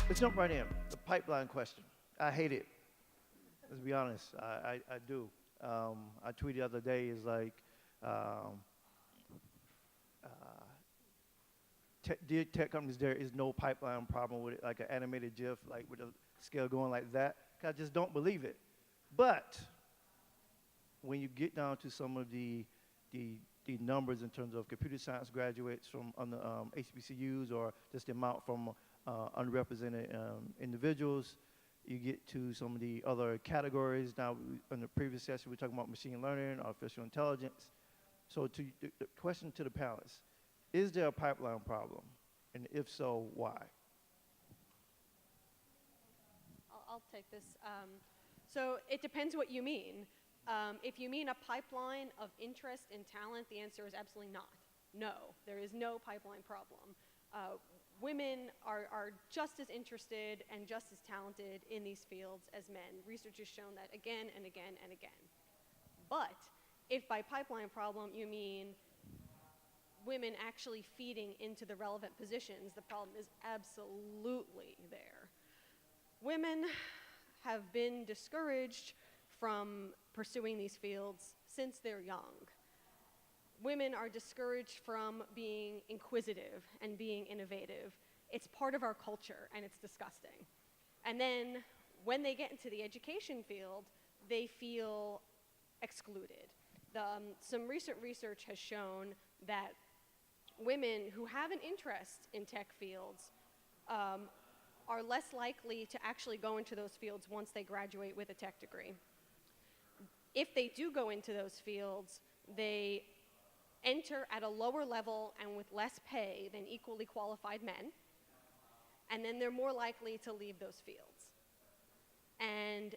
Let's jump right in. The pipeline question. I hate it. Let's be honest. I do. I tweeted the other day is like, um, uh, dear tech companies, there is no pipeline problem with it, like an animated GIF, like with a scale going like that. 'Cause I just don't believe it. But when you get down to some of the numbers in terms of computer science graduates from HBCUs or just the amount from unrepresented individuals, you get to some of the other categories. Now, in the previous session, we were talking about machine learning, artificial intelligence. So the question to the panelists, is there a pipeline problem? And if so, why? I'll take this. So it depends what you mean. If you mean a pipeline of interest and talent, the answer is absolutely not. No, there is no pipeline problem. Women are just as interested and just as talented in these fields as men. Research has shown that again and again and again. But if by pipeline problem you mean women actually feeding into the relevant positions, the problem is absolutely there. Women have been discouraged from pursuing these fields since they're young. Women are discouraged from being inquisitive and being innovative. It's part of our culture, and it's disgusting. And then when they get into the education field, they feel excluded. Some recent research has shown that women who have an interest in tech fields are less likely to actually go into those fields once they graduate with a tech degree. If they do go into those fields, they enter at a lower level and with less pay than equally qualified men, and then they're more likely to leave those fields. And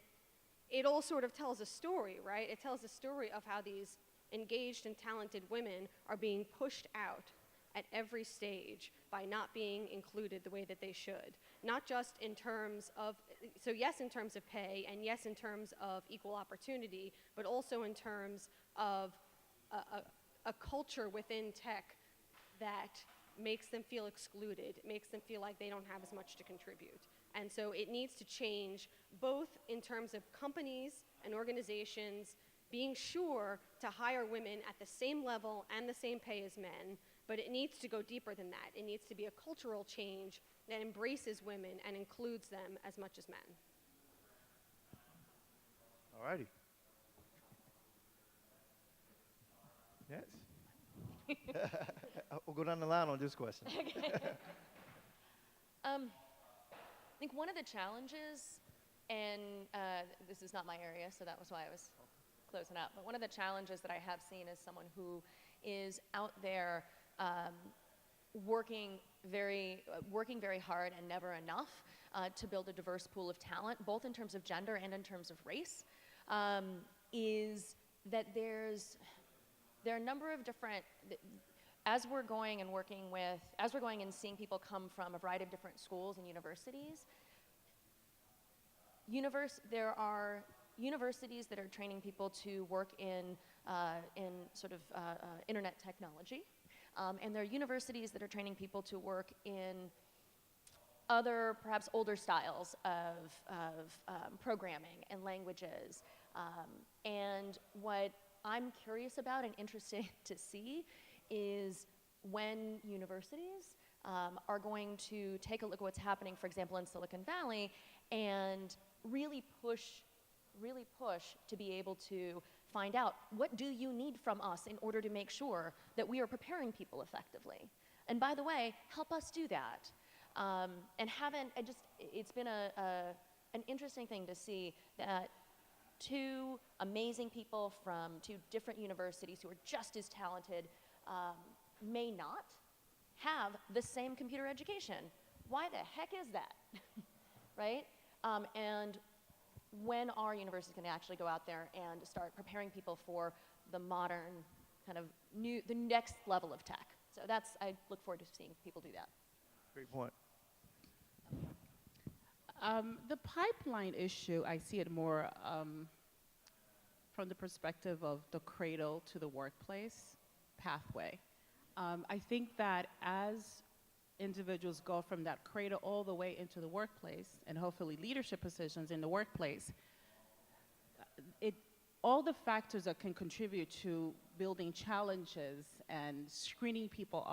it all sort of tells a story, right? It tells a story of how these engaged and talented women are being pushed out at every stage by not being included the way that they should. Not just in terms of, so yes, in terms of pay, and yes, in terms of equal opportunity, but also in terms of a culture within tech that makes them feel excluded, makes them feel like they don't have as much to contribute. And so it needs to change both in terms of companies and organizations being sure to hire women at the same level and the same pay as men, but it needs to go deeper than that. It needs to be a cultural change that embraces women and includes them as much as men. All righty. Yes. We'll go down the line on this question. I think one of the challenges, and this is not my area, so that was why I was closing up, but one of the challenges that I have seen as someone who is out there working very hard and never enough to build a diverse pool of talent, both in terms of gender and in terms of race, is that there are a number of different, as we're going and seeing people come from a variety of different schools and universities, there are universities that are training people to work in sort of internet technology, and there are universities that are training people to work in other, perhaps older styles of programming and languages. And what I'm curious about and interested to see is when universities are going to take a look at what's happening, for example, in Silicon Valley, and really push to be able to find out, what do you need from us in order to make sure that we are preparing people effectively? And by the way, help us do that. It's been an interesting thing to see that two amazing people from two different universities who are just as talented may not have the same computer education. Why the heck is that, right? And when are universities going to actually go out there and start preparing people for the modern kind of the next level of tech? So I look forward to seeing people do that. Great point. The pipeline issue, I see it more from the perspective of the cradle to the workplace pathway. I think that as individuals go from that cradle all the way into the workplace and hopefully leadership positions in the workplace, all the factors that can contribute to building challenges and screening people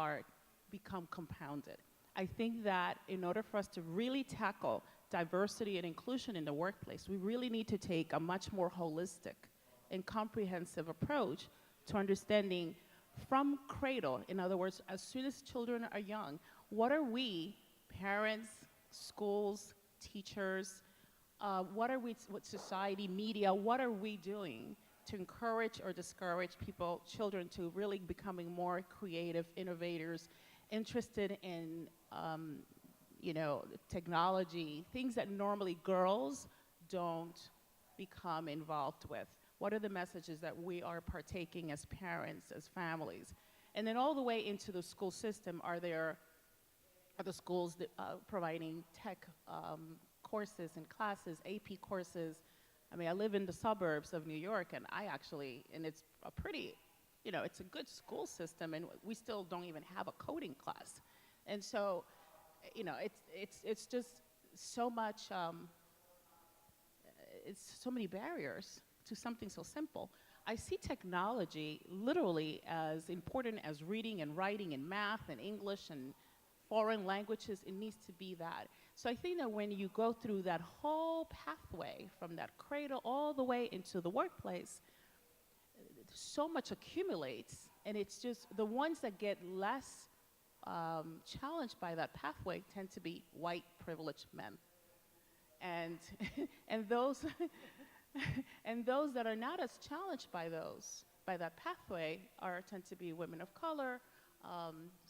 become compounded. I think that in order for us to really tackle diversity and inclusion in the workplace, we really need to take a much more holistic and comprehensive approach to understanding from cradle, in other words, as soon as children are young, what are we, parents, schools, teachers, what society, media, what are we doing to encourage or discourage children to really becoming more creative, innovators, interested in, technology, things that normally girls don't become involved with? What are the messages that we are partaking as parents, as families? And then all the way into the school system, are the schools that, providing tech courses and classes, AP courses? I mean, I live in the suburbs of New York, and it's a pretty, it's a good school system, and we still don't even have a coding class. And so, it's just so much, it's so many barriers to something so simple. I see technology literally as important as reading and writing and math and English and foreign languages. It needs to be that. So I think that when you go through that whole pathway from that cradle all the way into the workplace, so much accumulates, and it's just the ones that get less challenged by that pathway tend to be white privileged men. And, and those and those that are not as challenged by that pathway tend to be women of color,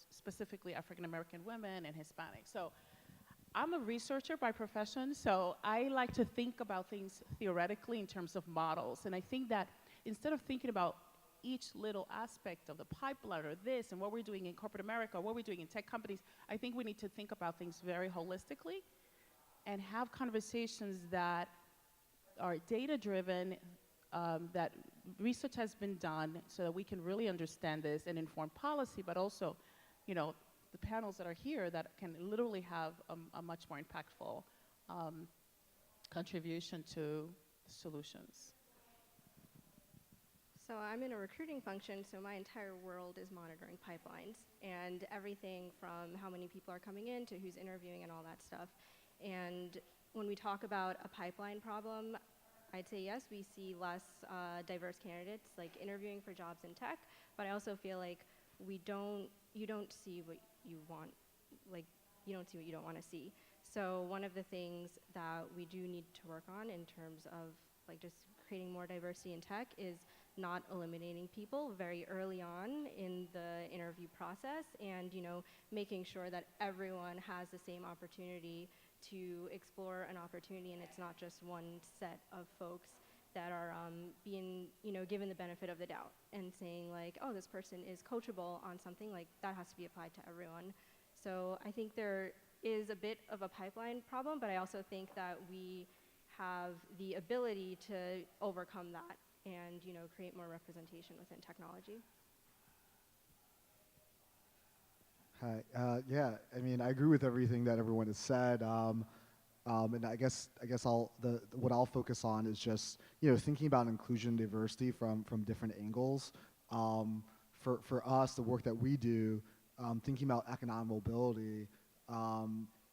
specifically African American women and Hispanic. So I'm a researcher by profession, so I like to think about things theoretically in terms of models. And I think that instead of thinking about each little aspect of the pipeline or this and what we're doing in corporate America, or what we're doing in tech companies, I think we need to think about things very holistically and have conversations that are data-driven, that research has been done so that we can really understand this and inform policy, but also, the panels that are here that can literally have a much more impactful contribution to solutions. So I'm in a recruiting function, so my entire world is monitoring pipelines and everything from how many people are coming in to who's interviewing and all that stuff. And when we talk about a pipeline problem, I'd say yes, we see less diverse candidates like interviewing for jobs in tech, but I also feel like you don't see what you want, like you don't see what you don't want to see. So one of the things that we do need to work on in terms of like just creating more diversity in tech is not eliminating people very early on in the interview process, and making sure that everyone has the same opportunity to explore an opportunity, and it's not just one set of folks that are being given the benefit of the doubt and saying like, oh, this person is coachable on something, like that has to be applied to everyone. So I think there is a bit of a pipeline problem, but I also think that we have the ability to overcome that and create more representation within technology. Hi. Yeah, I mean, I agree with everything that everyone has said. And I guess what I'll focus on is just thinking about inclusion and diversity from different angles. For us, the work that we do, thinking about economic mobility,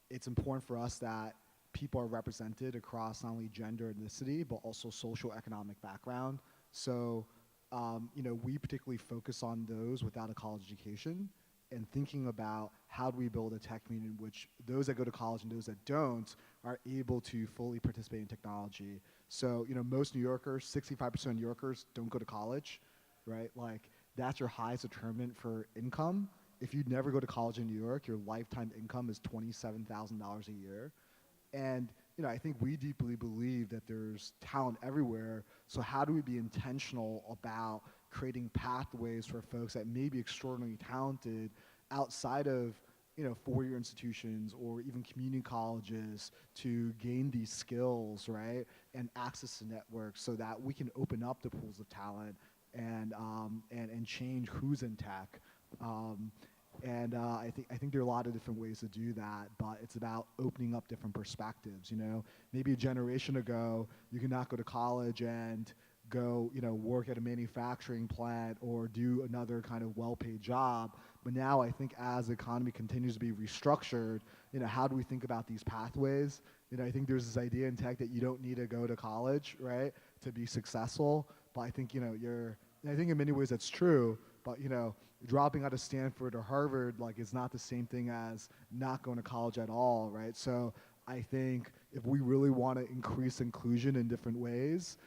it's important for us that people are represented across not only gender, ethnicity, but also social economic background. So, we particularly focus on those without a college education, and thinking about how do we build a tech community in which those that go to college and those that don't are able to fully participate in technology. So, most New Yorkers, 65% of New Yorkers don't go to college, right? Like, that's your highest determinant for income. If you never go to college in New York, your lifetime income is $27,000 a year. And I think we deeply believe that there's talent everywhere. So how do we be intentional about creating pathways for folks that may be extraordinarily talented outside of four-year institutions or even community colleges to gain these skills, right, and access to networks so that we can open up the pools of talent and change who's in tech. And I think there are a lot of different ways to do that, but it's about opening up different perspectives. You know, maybe a generation ago, you could not go to college and go, you know, work at a manufacturing plant or do another kind of well-paid job. But now I think as the economy continues to be restructured, you know, how do we think about these pathways? You know, I think there's this idea in tech that you don't need to go to college, right, to be successful. But I think, you know, and I think in many ways that's true, but, you know, dropping out of Stanford or Harvard, like, is not the same thing as not going to college at all, right? So I think if we really want to increase inclusion in different ways,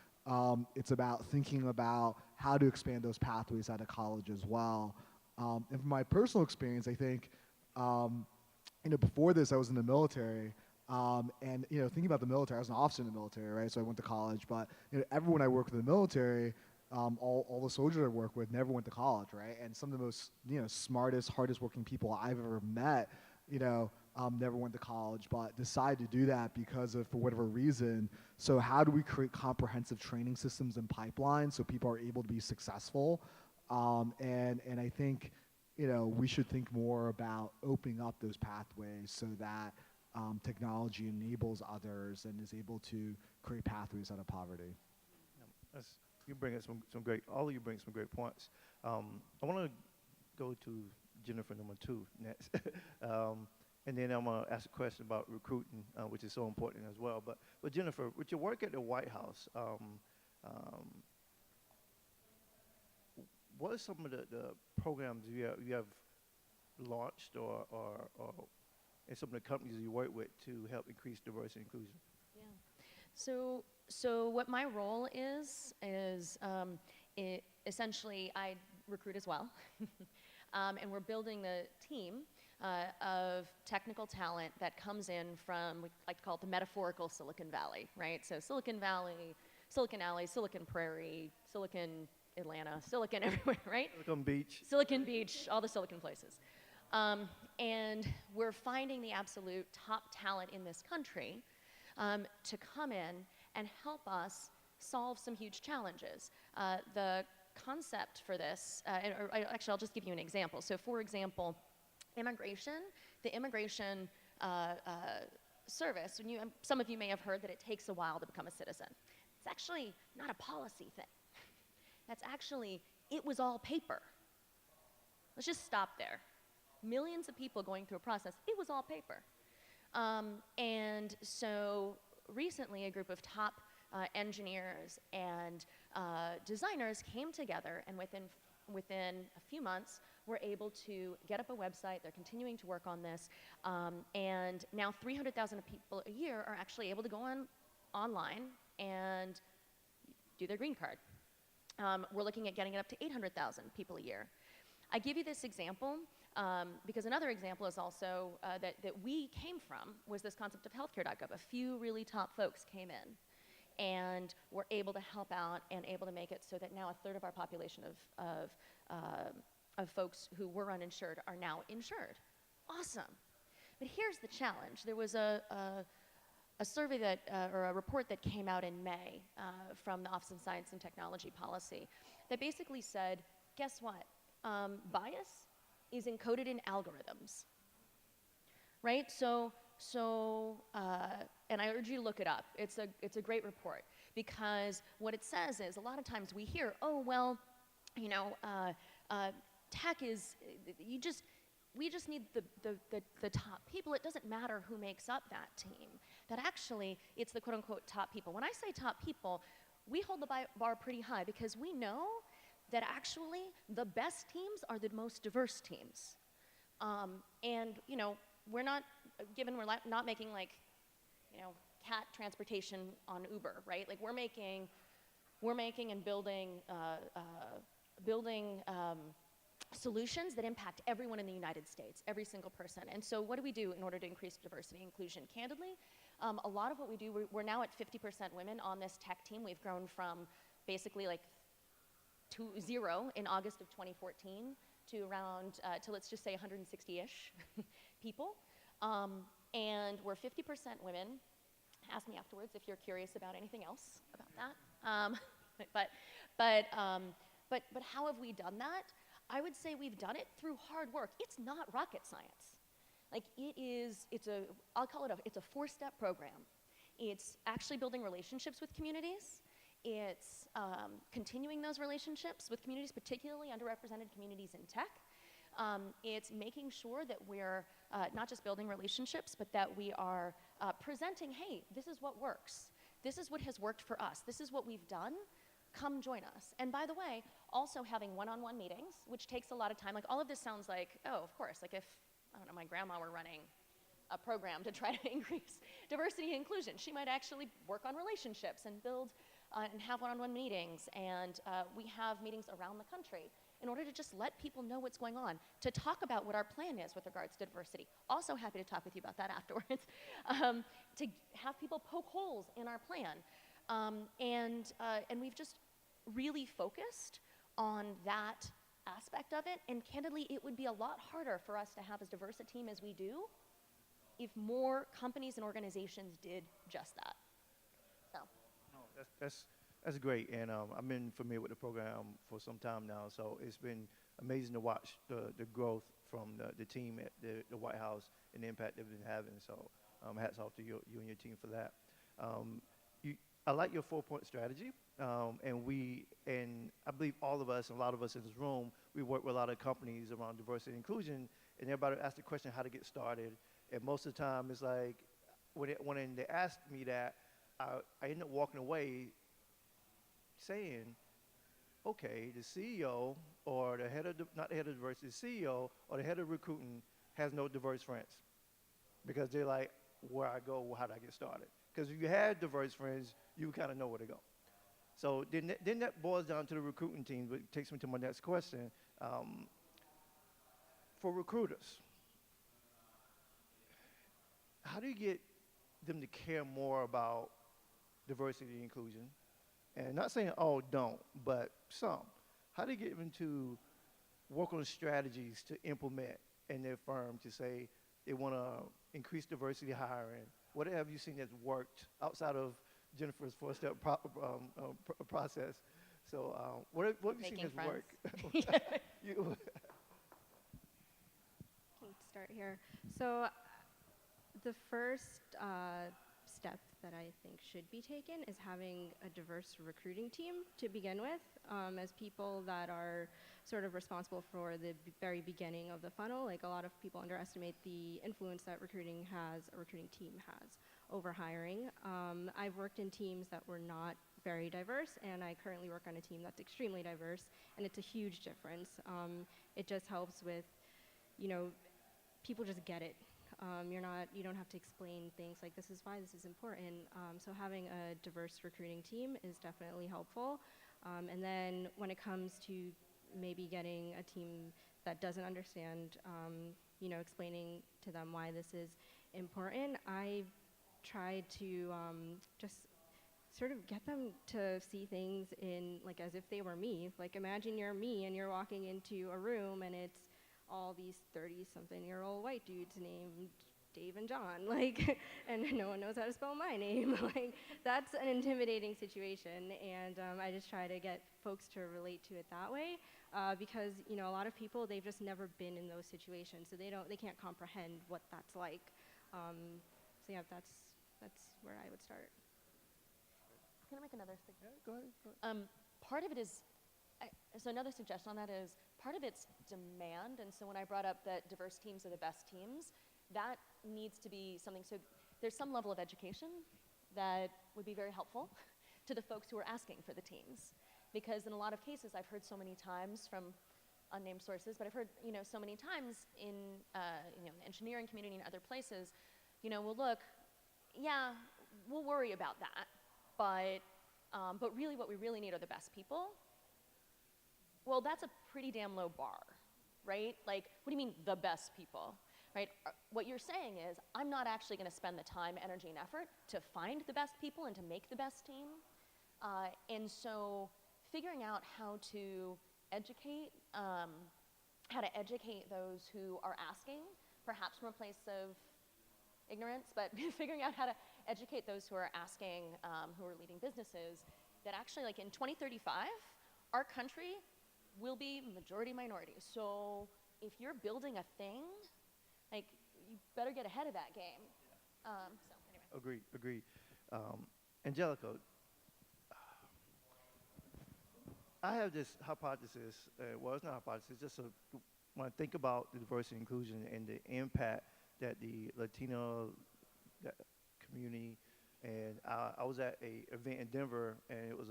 it's about thinking about how to expand those pathways out of college as well. And from my personal experience, I think, you know, before this, I was in the military, and, you know, thinking about the military, I was an officer in the military, right? So I went to college, but, you know, everyone I worked with in the military, all the soldiers I worked with never went to college, right? And some of the most, you know, smartest, hardest working people I've ever met, you know, never went to college, but decided to do that because of, for whatever reason. So how do we create comprehensive training systems and pipelines so people are able to be successful? And I think, you know, we should think more about opening up those pathways so that technology enables others and is able to create pathways out of poverty. You bring in some great, all of you bring some great points. I want to go to Jennifer number 2 next. And then I'm going to ask a question about recruiting, which is so important as well. But Jennifer, with your work at the White House, what are some of the programs you have launched or and some of the companies you work with to help increase diversity and inclusion? Yeah. So what my role is essentially I recruit as well. And we're building the team of technical talent that comes in from, we like to call it the metaphorical Silicon Valley, right? So Silicon Valley, Silicon Alley, Silicon Prairie, Silicon Atlanta, Silicon everywhere, right? Silicon Beach. Silicon Beach, all the Silicon places. And we're finding the absolute top talent in this country to come in and help us solve some huge challenges. The concept for this, actually I'll just give you an example. So for example, immigration, the immigration service, some of you may have heard that it takes a while to become a citizen. It's actually not a policy thing. That's actually, it was all paper. Let's just stop there. Millions of people going through a process, it was all paper. And so recently a group of top engineers and designers came together, and within a few months were able to get up a website. They're continuing to work on this, and now 300,000 people a year are actually able to go online and do their green card. We're looking at getting it up to 800,000 people a year. I give you this example because another example is also that we came from was this concept of healthcare.gov. A few really top folks came in and were able to help out and able to make it so that now a third of our population of folks who were uninsured are now insured. Awesome. But here's the challenge. There was a survey that, or a report that came out in May from the Office of Science and Technology Policy that basically said, guess what? Bias is encoded in algorithms, right? And I urge you to look it up. It's a great report because what it says is a lot of times we hear, oh, well, you know, tech is, we just need the top people. It doesn't matter who makes up that team. That actually, it's the quote-unquote top people. When I say top people, we hold the bar pretty high because we know that actually the best teams are the most diverse teams. And, you know, we're not making like, you know, cat transportation on Uber, right? Like we're making and building solutions that impact everyone in the United States, every single person. And so what do we do in order to increase diversity and inclusion? Candidly, a lot of what we do, we're now at 50% women on this tech team. We've grown from basically like 0 in August of 2014 to around, to let's just say 160-ish people. And we're 50% women. Ask me afterwards if you're curious about anything else about that. But how have we done that? I would say we've done it through hard work. It's not rocket science. Like I'll call it it's a 4-step program. It's actually building relationships with communities. It's continuing those relationships with communities, particularly underrepresented communities in tech. It's making sure that we're not just building relationships, but that we are presenting, hey, this is what works. This is what has worked for us. This is what we've done. Come join us. And by the way, also having one-on-one meetings, which takes a lot of time. Like all of this sounds like, oh, of course, like if, I don't know, my grandma were running a program to try to increase diversity and inclusion, she might actually work on relationships and build and have one-on-one meetings. And we have meetings around the country in order to just let people know what's going on, to talk about what our plan is with regards to diversity. Also happy to talk with you about that afterwards. To have people poke holes in our plan. And we've just really focused on that aspect of it. And candidly, it would be a lot harder for us to have as diverse a team as we do if more companies and organizations did just that. So. No, that's great, and I've been familiar with the program for some time now, so it's been amazing to watch the growth from the team at the White House and the impact they've been having. So hats off to you and your team for that. I like your 4-point strategy, and I believe all of us, and a lot of us in this room, we work with a lot of companies around diversity and inclusion, and everybody asks the question how to get started, and most of the time it's like when they ask me that, I end up walking away saying, okay, the CEO or the head of, not the head of diversity, the CEO or the head of recruiting has no diverse friends. Because they're like, where I go, how do I get started? Because if you had diverse friends, you kind of know where to go. So then that boils down to the recruiting team, which takes me to my next question. For recruiters, how do you get them to care more about diversity and inclusion? And not saying all don't, but some. How do you get them to work on strategies to implement in their firm to say they want to increase diversity hiring? What have you seen that's worked outside of Jennifer's 4-step process? So what have you seen that's worked? Can start here. So the first step that I think should be taken is having a diverse recruiting team to begin with, as people that are sort of responsible for the very beginning of the funnel. Like a lot of people underestimate the influence that a recruiting team has over hiring. I've worked in teams that were not very diverse, and I currently work on a team that's extremely diverse, and it's a huge difference. It just helps with, people just get it. You don't have to explain things like this is why this is important. So having a diverse recruiting team is definitely helpful. And then when it comes to maybe getting a team that doesn't understand, explaining to them why this is important, I try to just sort of get them to see things in like as if they were me. Like imagine you're me and you're walking into a room and it's all these 30-something-year-old white dudes named Dave and John, like, and no one knows how to spell my name. Like, that's an intimidating situation, and I just try to get folks to relate to it that way, because a lot of people, they've just never been in those situations, so they can't comprehend what that's like. So yeah, that's where I would start. Can I make another suggestion? Yeah, go ahead. Part of it is, so another suggestion on that is, part of it's demand, and so when I brought up that diverse teams are the best teams, that needs to be something, so there's some level of education that would be very helpful to the folks who are asking for the teams. Because in a lot of cases, I've heard so many times from unnamed sources, but I've heard, so many times in, the engineering community and other places, well, look, yeah, we'll worry about that, but really what we really need are the best people. Well, that's a pretty damn low bar, right? Like, what do you mean, the best people, right? What you're saying is, I'm not actually gonna spend the time, energy, and effort to find the best people and to make the best team. And so figuring out how to educate those who are asking, perhaps from a place of ignorance, but figuring out how to educate those who are asking, who are leading businesses, that actually, like in 2035, our country will be majority minority. So if you're building a thing, like, you better get ahead of that game. So anyway. Agreed. Angelica, I have this hypothesis. Well, it's not a hypothesis. Just when I think about the diversity and inclusion and the impact that the Latino community, and I was at a event in Denver, and it was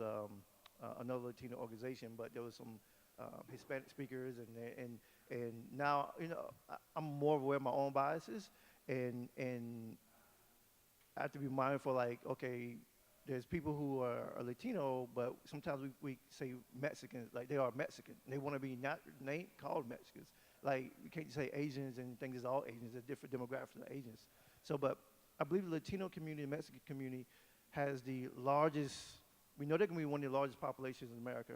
another Latino organization, but there was some Hispanic speakers, and now I'm more aware of my own biases, and I have to be mindful. Like, okay, there's people who are Latino, but sometimes we say Mexicans, like they are Mexican. They want to be not named called Mexicans. Like, you can't say Asians and think it's all Asians. They're different demographics of Asians. So, but I believe the Latino community, the Mexican community, has the largest. We know they're going to be one of the largest populations in America,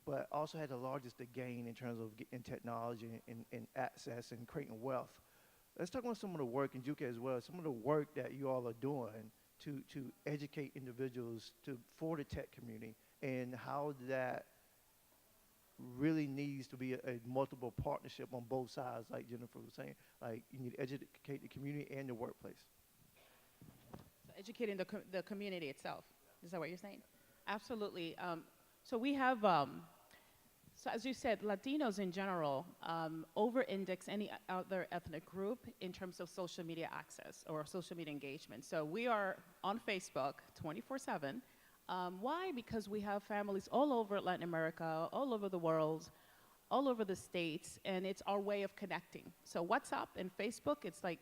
but also had the largest to gain in terms of in technology and access and creating wealth. Let's talk about some of the work in Jukay as well, some of the work that you all are doing to educate individuals for the tech community, and how that really needs to be a multiple partnership on both sides, like Jennifer was saying. Like, you need to educate the community and the workplace. So educating the community itself. Is that what you're saying? Absolutely. So we have, so as you said, Latinos in general over-index any other ethnic group in terms of social media access or social media engagement. So we are on Facebook 24/7. Why? Because we have families all over Latin America, all over the world, all over the States, and it's our way of connecting. So WhatsApp and Facebook, it's like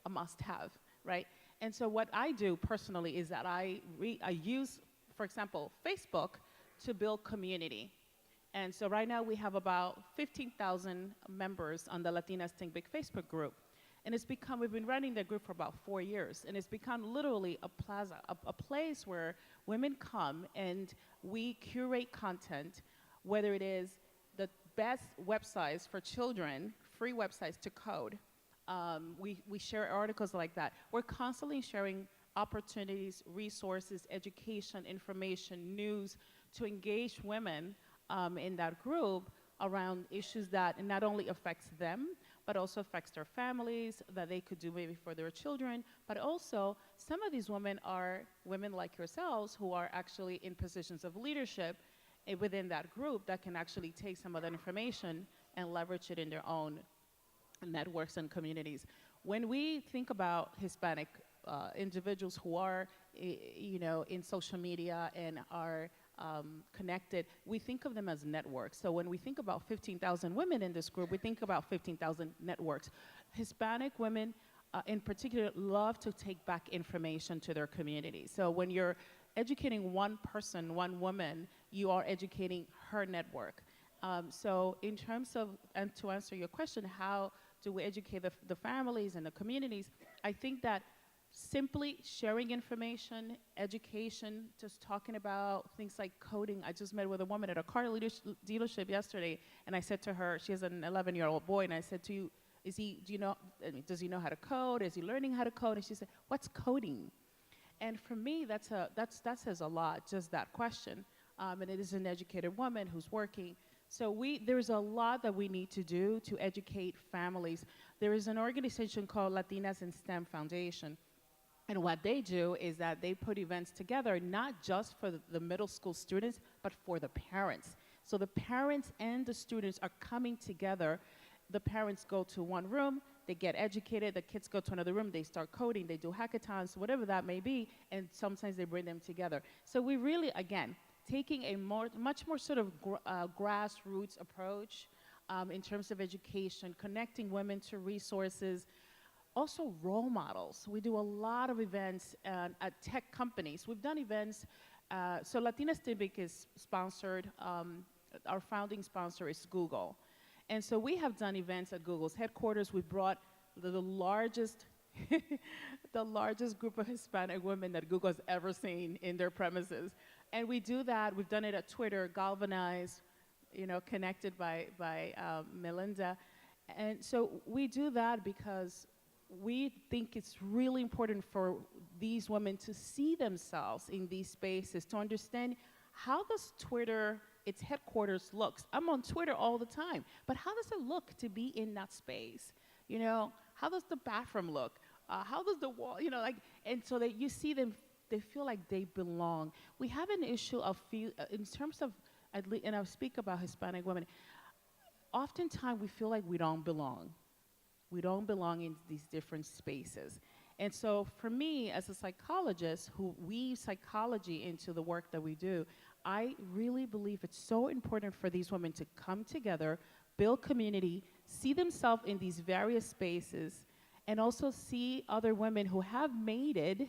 a must-have, right? And so what I do personally is that I use, for example, Facebook to build community. And so right now we have about 15,000 members on the Latinas Think Big Facebook group. And we've been running the group for about 4 years, and it's become literally a plaza, a place where women come and we curate content, whether it is the best websites for children, free websites to code. We share articles like that. We're constantly sharing opportunities, resources, education, information, news to engage women in that group around issues that not only affects them, but also affects their families, that they could do maybe for their children. But also, some of these women are women like yourselves who are actually in positions of leadership within that group that can actually take some of that information and leverage it in their own networks and communities. When we think about Hispanic individuals who are, in social media and are connected, we think of them as networks. So when we think about 15,000 women in this group, we think about 15,000 networks. Hispanic women in particular love to take back information to their community. So when you're educating one person, one woman, you are educating her network. So in terms of, and to answer your question, how do we educate the families and the communities, I think that simply sharing information, education, just talking about things like coding. I just met with a woman at a car dealership yesterday, and I said to her, she has an 11-year-old boy, and I said to you, does he know how to code? Is he learning how to code? And she said, what's coding? And for me, that says a lot, just that question. And it is an educated woman who's working. So there's a lot that we need to do to educate families. There is an organization called Latinas in STEM Foundation. And what they do is that they put events together, not just for the middle school students, but for the parents. So the parents and the students are coming together. The parents go to one room, they get educated, the kids go to another room, they start coding, they do hackathons, whatever that may be, and sometimes they bring them together. So we really, again, taking a much more sort of grassroots approach in terms of education, connecting women to resources. Also role models. We do a lot of events at tech companies. We've done events, so Latinas Think is sponsored, our founding sponsor is Google. And so we have done events at Google's headquarters. We brought the largest, the largest group of Hispanic women that Google has ever seen in their premises. And we do that, we've done it at Twitter, Galvanize, connected by Melinda. And so we do that because we think it's really important for these women to see themselves in these spaces, to understand how does Twitter its headquarters looks. I'm on Twitter all the time, but how does it look to be in that space? You know, how does the bathroom look? How does the wall, you know, like, and so that you see them, they feel like they belong. We have an issue of in terms of, and I'll speak about Hispanic women, oftentimes we feel like we don't belong. We don't belong in these different spaces. And so for me, as a psychologist who weaves psychology into the work that we do, I really believe it's so important for these women to come together, build community, see themselves in these various spaces, and also see other women who have made it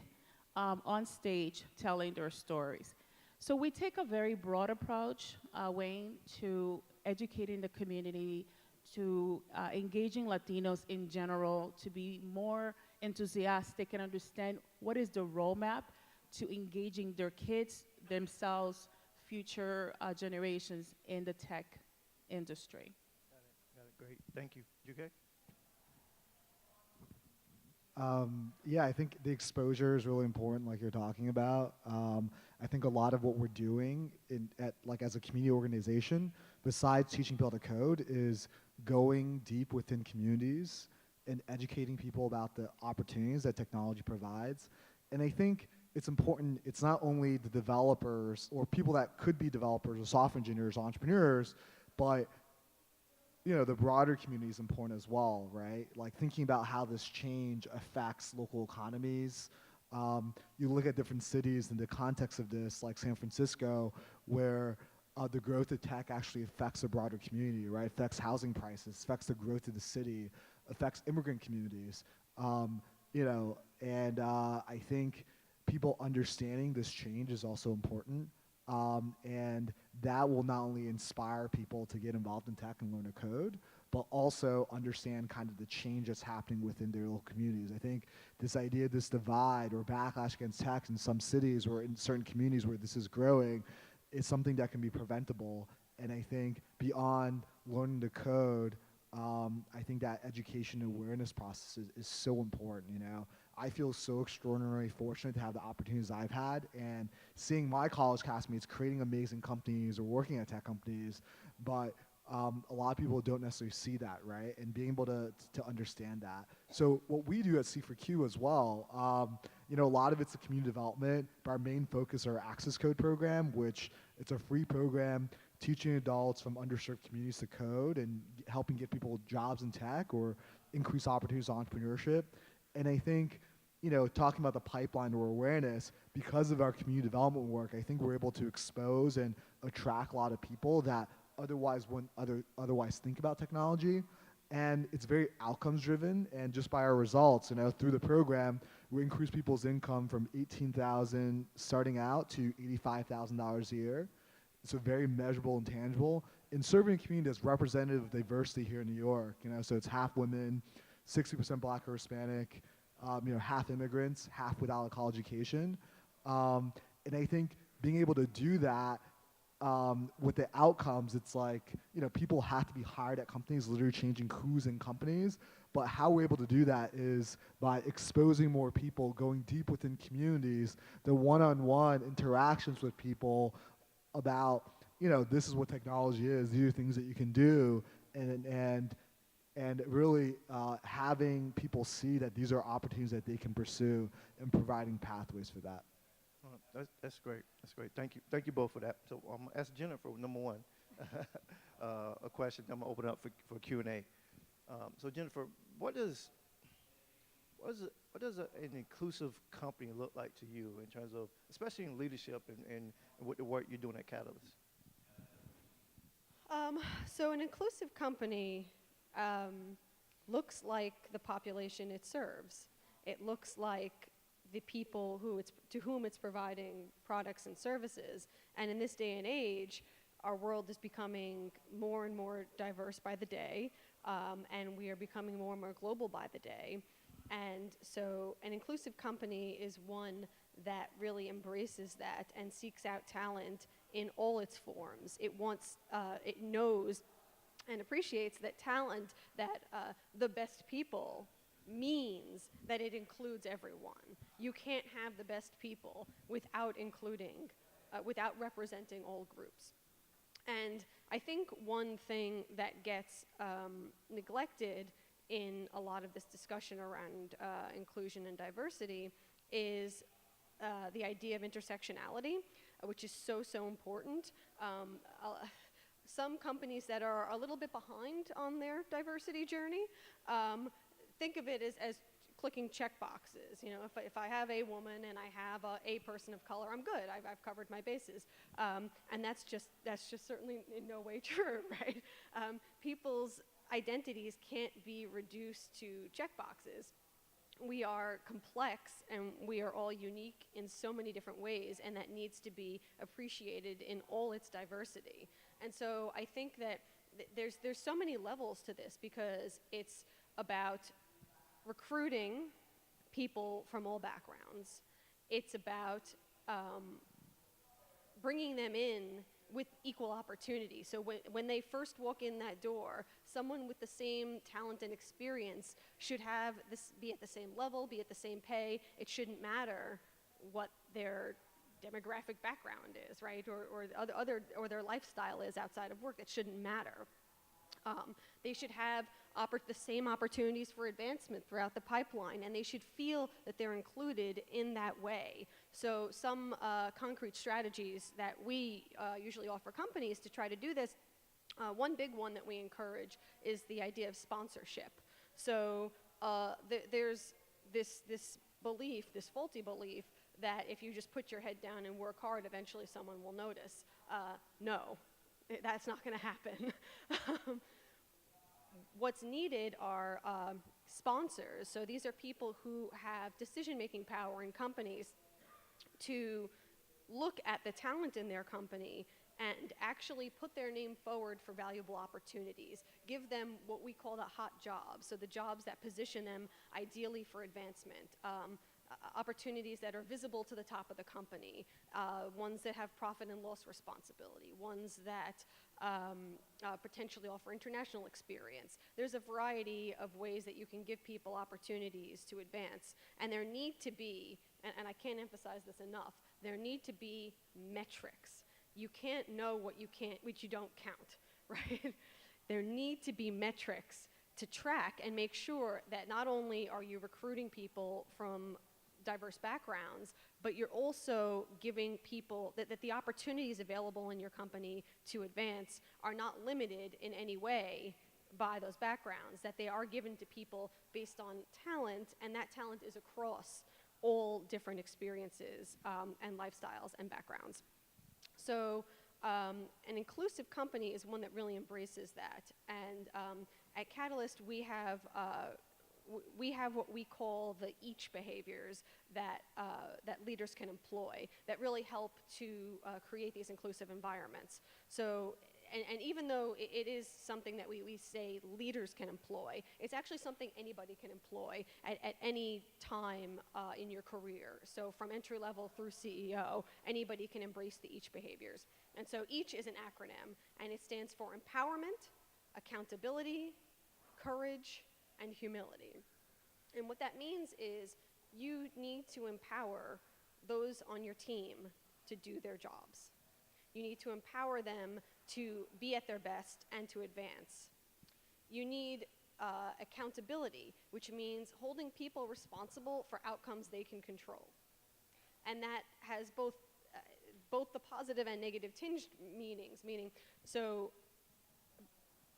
on stage telling their stories. So we take a very broad approach, Wayne, to educating the community, to engaging Latinos in general, to be more enthusiastic and understand what is the roadmap to engaging their kids, themselves, future generations in the tech industry. Got it. Great. Thank you. Jukay? Yeah, I think the exposure is really important, like you're talking about. I think a lot of what we're doing as a community organization, besides teaching people to code, is going deep within communities and educating people about the opportunities that technology provides. And I think it's important, it's not only the developers or people that could be developers or software engineers, entrepreneurs, but the broader community is important as well, right? Like thinking about how this change affects local economies. You look at different cities in the context of this, like San Francisco, where the growth of tech actually affects the broader community, right? Affects housing prices, affects the growth of the city, affects immigrant communities. I think people understanding this change is also important. And that will not only inspire people to get involved in tech and learn to code, but also understand kind of the change that's happening within their local communities. I think this idea of this divide or backlash against tech in some cities or in certain communities where this is growing is something that can be preventable. And I think beyond learning to code, I think that education and awareness process is so important, I feel so extraordinarily fortunate to have the opportunities I've had, and seeing my college classmates creating amazing companies or working at tech companies, but a lot of people don't necessarily see that, right? And being able to understand that. So what we do at C4Q as well, a lot of it's the community development, but our main focus is our Access Code program, which it's a free program teaching adults from underserved communities to code and helping get people jobs in tech or increase opportunities to entrepreneurship. And I think, talking about the pipeline or awareness, because of our community development work, I think we're able to expose and attract a lot of people that otherwise wouldn't otherwise think about technology. And it's very outcomes driven. And just by our results, through the program, we increase people's income from $18,000 starting out to $85,000 a year. So very measurable and tangible. In serving a community that's representative of diversity here in New York, so it's half women, 60% Black or Hispanic, half immigrants, half without a college education. And I think being able to do that with the outcomes, it's like, people have to be hired at companies, literally changing who's in companies. But how we're able to do that is by exposing more people, going deep within communities, the one-on-one interactions with people about, this is what technology is, these are things that you can do, and really having people see that these are opportunities that they can pursue and providing pathways for that. That's great. That's great. Thank you. Thank you both for that. So I'm going to ask Jennifer, number one, a question. I'm going to open up for Q&A. So Jennifer, what does an inclusive company look like to you in terms of, especially in leadership and with the work you're doing at Catalyst? So an inclusive company looks like the population it serves. It looks like the people to whom it's providing products and services. And in this day and age, our world is becoming more and more diverse by the day, and we are becoming more and more global by the day. And so an inclusive company is one that really embraces that and seeks out talent in all its forms. It knows and appreciates that talent, that the best people means that it includes everyone. You can't have the best people without including, without representing all groups. And I think one thing that gets neglected in a lot of this discussion around inclusion and diversity is the idea of intersectionality, which is so important. Some companies that are a little bit behind on their diversity journey think of it as clicking check boxes. You know, if I have a woman and I have a person of color, I'm good. I've covered my bases, and that's just certainly in no way true, right? People's identities can't be reduced to check boxes. We are complex and we are all unique in so many different ways, and that needs to be appreciated in all its diversity. And so I think that there's so many levels to this, because it's about recruiting people from all backgrounds. It's about bringing them in with equal opportunity. So when they first walk in that door, someone with the same talent and experience should have this, be at the same level, be at the same pay. It shouldn't matter what their demographic background is, right? Or their lifestyle is outside of work. That shouldn't matter. They should have the same opportunities for advancement throughout the pipeline, and they should feel that they're included in that way. So some concrete strategies that we usually offer companies to try to do this, one big one that we encourage is the idea of sponsorship. So there's this belief, this faulty belief, that if you just put your head down and work hard, eventually someone will notice. No, that's not going to happen. What's needed are sponsors. So these are people who have decision-making power in companies to look at the talent in their company and actually put their name forward for valuable opportunities. Give them what we call the hot jobs, so the jobs that position them ideally for advancement. Opportunities that are visible to the top of the company, ones that have profit and loss responsibility, ones that potentially offer international experience. There's a variety of ways that you can give people opportunities to advance, and there need to be, and I can't emphasize this enough, there need to be metrics. You can't know what you don't count, right? There need to be metrics to track and make sure that not only are you recruiting people from diverse backgrounds, but you're also giving people that the opportunities available in your company to advance are not limited in any way by those backgrounds, that they are given to people based on talent, and that talent is across all different experiences and lifestyles and backgrounds. So an inclusive company is one that really embraces that. And at Catalyst, we have what we call the each behaviors that leaders can employ that really help to create these inclusive environments. So, and even though it is something that we say leaders can employ, it's actually something anybody can employ at any time in your career. So from entry level through CEO, anybody can embrace the each behaviors. And so each is an acronym, and it stands for empowerment, accountability, courage, and humility. And what that means is you need to empower those on your team to do their jobs. You need to empower them to be at their best and to advance. You need accountability, which means holding people responsible for outcomes they can control. And that has both the positive and negative tinged meanings, meaning, so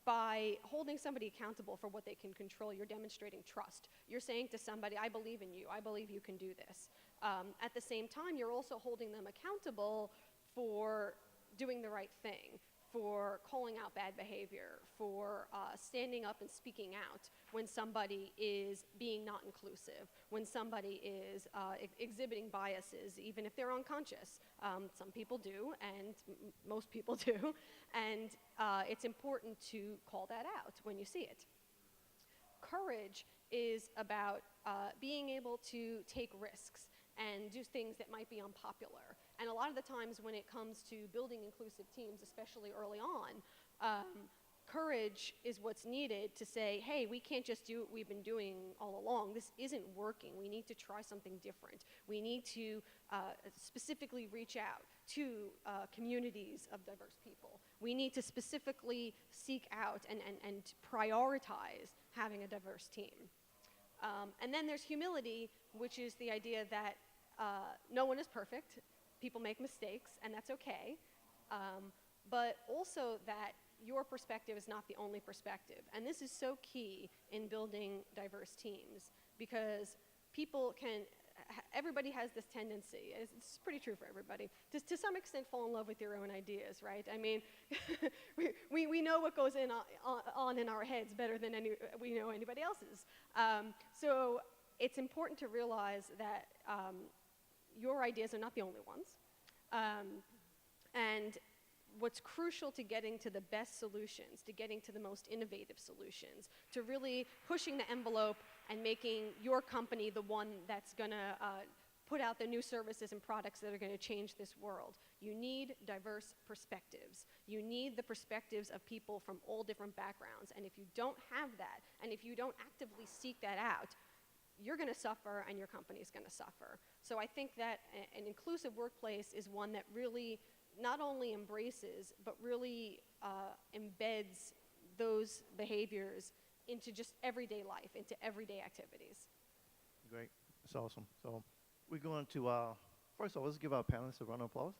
by holding somebody accountable for what they can control, you're demonstrating trust. You're saying to somebody, I believe in you. I believe you can do this. At the same time, you're also holding them accountable for doing the right thing, for calling out bad behavior, for standing up and speaking out when somebody is being not inclusive, when somebody is exhibiting biases, even if they're unconscious. Some people do, and most people do, and it's important to call that out when you see it. Courage is about being able to take risks and do things that might be unpopular. And a lot of the times when it comes to building inclusive teams, especially early on, courage is what's needed to say, hey, we can't just do what we've been doing all along. This isn't working. We need to try something different. We need to specifically reach out to communities of diverse people. We need to specifically seek out and prioritize having a diverse team. And then there's humility, which is the idea that no one is perfect. People make mistakes, and that's okay. But also that your perspective is not the only perspective. And this is so key in building diverse teams, because people can, everybody has this tendency, it's pretty true for everybody, to some extent fall in love with your own ideas, right? I mean, we know what goes on in our heads better than we know anybody else's. So it's important to realize that your ideas are not the only ones. And what's crucial to getting to the best solutions, to getting to the most innovative solutions, to really pushing the envelope and making your company the one that's going to put out the new services and products that are going to change this world. You need diverse perspectives. You need the perspectives of people from all different backgrounds. And if you don't have that, and if you don't actively seek that out, you're going to suffer and your company is going to suffer. So I think that an inclusive workplace is one that really not only embraces, but really embeds those behaviors into just everyday life, into everyday activities. Great. That's awesome. So we're going to, first of all, let's give our panelists a round of applause.